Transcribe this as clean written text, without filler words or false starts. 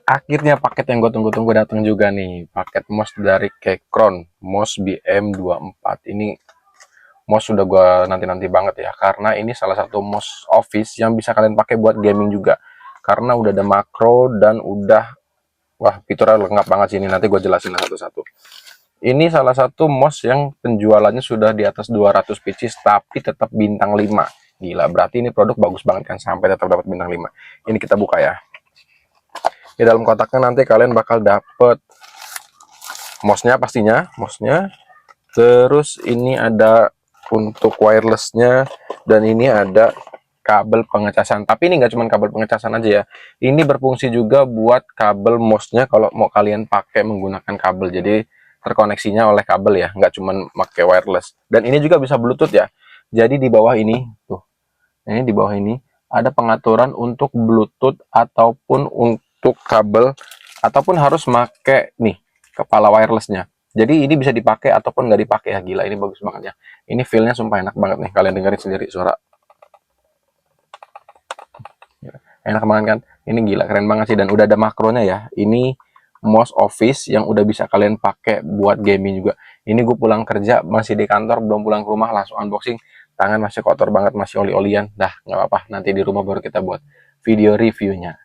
Akhirnya paket yang gue tunggu-tunggu datang juga nih. Paket mouse dari Keychron, mouse BM24. Ini mouse sudah gue nanti-nanti banget ya. Karena ini salah satu mouse office yang bisa kalian pakai buat gaming juga. Karena udah ada makro dan udah, wah fiturnya lengkap banget sih ini. Nanti gue jelasin satu-satu. Ini salah satu mouse yang penjualannya sudah di atas 200 pieces tapi tetap bintang 5. Gila, berarti ini produk bagus banget kan sampai tetap dapat bintang 5. Ini kita buka ya. Di dalam kotaknya nanti kalian bakal dapet mouse-nya pastinya, mouse-nya. Terus ini ada untuk wireless-nya dan ini ada kabel pengecasan. Tapi ini nggak cuma kabel pengecasan aja ya. Ini berfungsi juga buat kabel mouse-nya kalau mau kalian pakai menggunakan kabel. Jadi terkoneksinya oleh kabel ya, nggak cuma pakai wireless. Dan ini juga bisa Bluetooth ya. Jadi di bawah ini tuh, ini di bawah ini ada pengaturan untuk Bluetooth ataupun untuk kabel ataupun harus pakai nih kepala wirelessnya. Jadi ini bisa dipakai ataupun nggak dipakai ya. Gila, ini bagus banget ya. Ini feel-nya sumpah enak banget nih. Kalian dengerin sendiri suara. Enak banget kan? Ini gila keren banget sih dan udah ada makronya ya. Ini mouse office yang udah bisa kalian pakai buat gaming juga. Ini gue pulang kerja masih di kantor, belum pulang ke rumah, langsung unboxing. Tangan masih kotor banget, masih oli-olian. Dah nggak apa-apa, nanti di rumah baru kita buat video reviewnya.